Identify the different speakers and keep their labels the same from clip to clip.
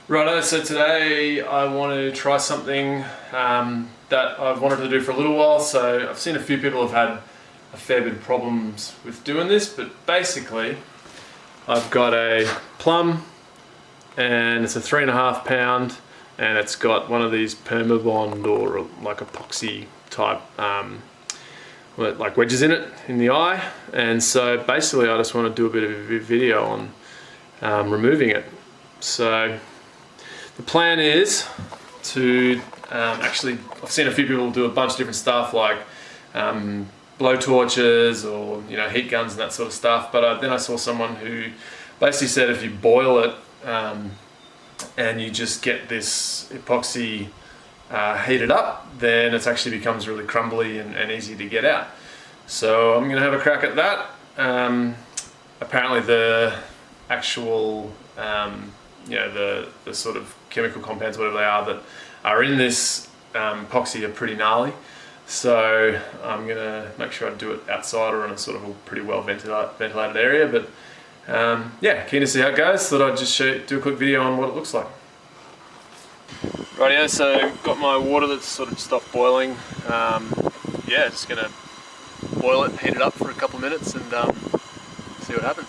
Speaker 1: Righto, so today I want to try something that I've wanted to do for a little while. So I've seen a few people have had a fair bit of problems with doing this, but basically I've got a Plumb and it's a 3.5 pound and it's got one of these Permabond or like epoxy type like wedges in it in the eye. And so basically I just want to do a bit of a video on removing it. So the plan is to actually, I've seen a few people do a bunch of different stuff like blow torches or heat guns and that sort of stuff, but then I saw someone who basically said if you boil it and you just get this epoxy heated up, then it actually becomes really crumbly and easy to get out. So I'm going to have a crack at that. Apparently the actual the sort of chemical compounds, whatever they are, that are in this epoxy are pretty gnarly. So I'm going to make sure I do it outside or in a sort of a pretty well ventilated area. But yeah, keen to see how it goes. Thought I'd just do a quick video on what it looks like. Rightio, so got my water that's sort of stopped boiling. Yeah, just going to boil it, heat it up for a couple of minutes and see what happens.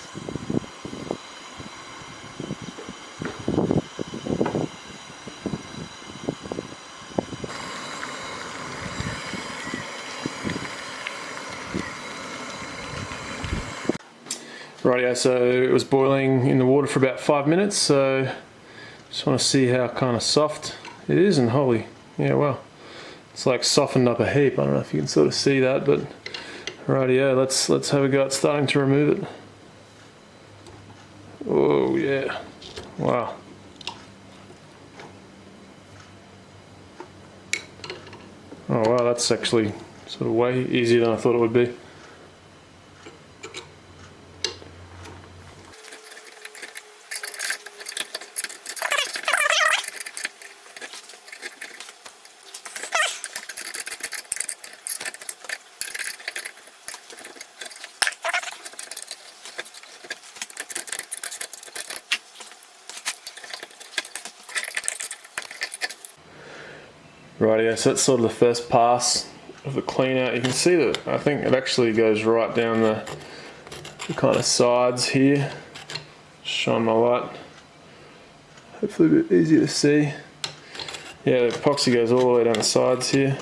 Speaker 1: Rightio, so it was boiling in the water for about 5 minutes, so just want to see how kind of soft it is, and holy, yeah, well, it's like softened up a heap. I don't know if you can sort of see that, but rightio, let's have a go at starting to remove it. Oh yeah, wow. Oh wow, that's actually sort of way easier than I thought it would be. Rightio, so that's sort of the first pass of the clean out. You can see that I think it actually goes right down the kind of sides here. Shine my light. Hopefully a bit easier to see. Yeah, the epoxy goes all the way down the sides here.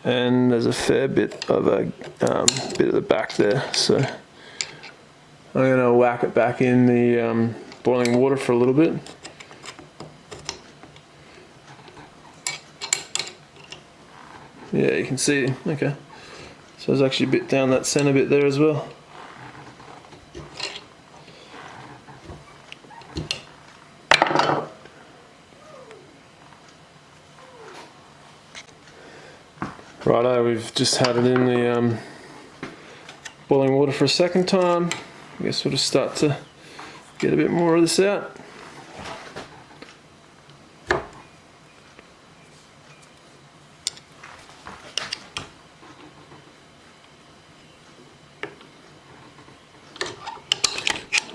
Speaker 1: And there's a fair bit of the back there. So I'm going to whack it back in the boiling water for a little bit. Yeah, you can see, okay. So there's actually a bit down that center bit there as well. Righto, we've just had it in the boiling water for a second time. I guess we'll just start to get a bit more of this out.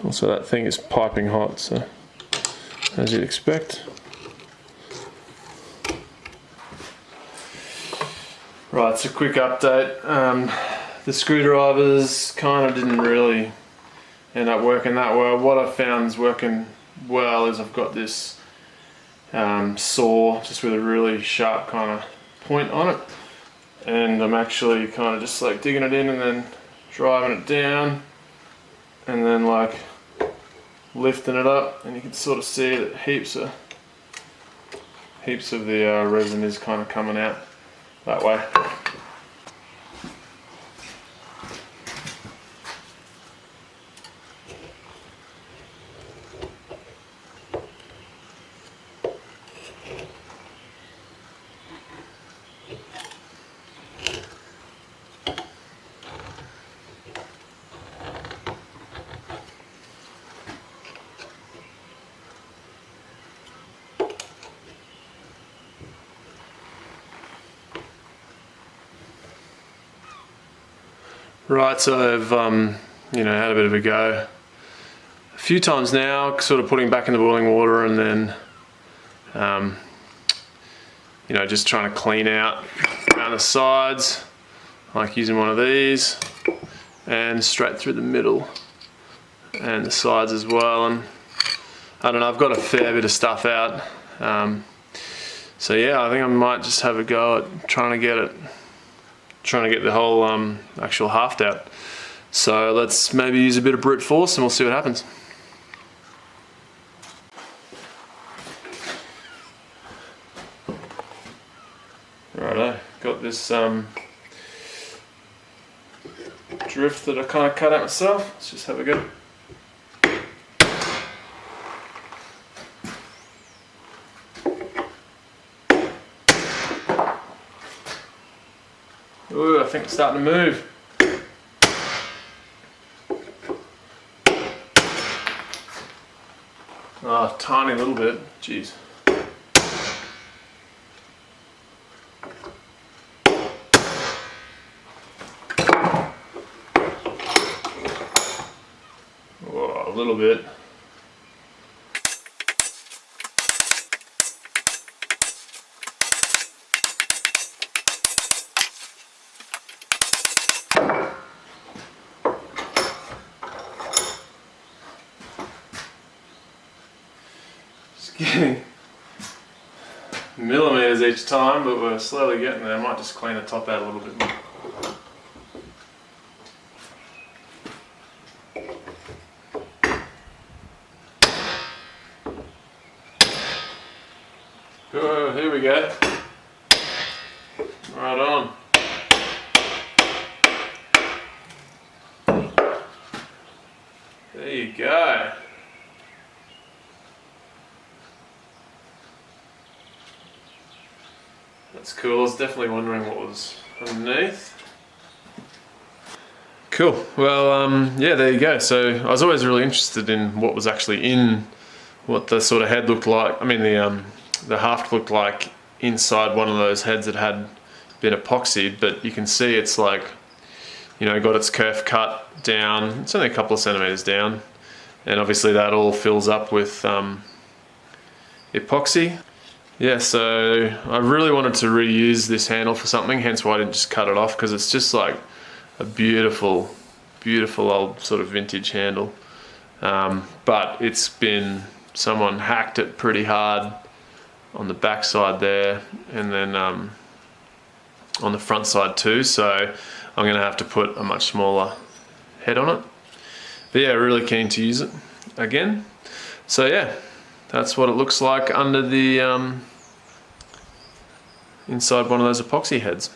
Speaker 1: Also, that thing is piping hot, so as you'd expect. Right, it's a quick update. The screwdrivers kind of didn't really end up working that well. What I've found is working well is I've got this saw just with a really sharp kind of point on it, and I'm actually kind of just like digging it in and then driving it down and then like lifting it up, and you can sort of see that heaps of the resin is kind of coming out that way. Right, so I've had a bit of a go. few times now, sort of putting back in the boiling water and then you know, just trying to clean out around the sides, like using one of these, and straight through the middle and the sides as well. And I don't know, I've got a fair bit of stuff out. So yeah, I think I might just have a go at trying to get the whole actual haft out. So let's maybe use a bit of brute force and we'll see what happens. Righto, got this drift that I kind of cut out myself. Let's just have a go. Ooh, I think it's starting to move. Oh, tiny little bit. Jeez. Whoa, a little bit. Getting millimeters each time, but we're slowly getting there. I might just clean the top out a little bit more. Oh, here we go. Right on. There you go. That's cool. I was definitely wondering what was underneath. Cool. Well, yeah, there you go. So I was always really interested in what was actually in, what the sort of head looked like. I mean, the haft looked like inside one of those heads that had been epoxied, but you can see it's like, you know, got its kerf cut down. It's only a couple of centimeters down, and obviously that all fills up with epoxy. Yeah, so I really wanted to reuse this handle for something, hence why I didn't just cut it off, because it's just like a beautiful, beautiful old sort of vintage handle. But it's been, someone hacked it pretty hard on the back side there, and then on the front side too, so I'm gonna have to put a much smaller head on it. But yeah, really keen to use it again. So yeah, that's what it looks like under the inside one of those epoxy heads.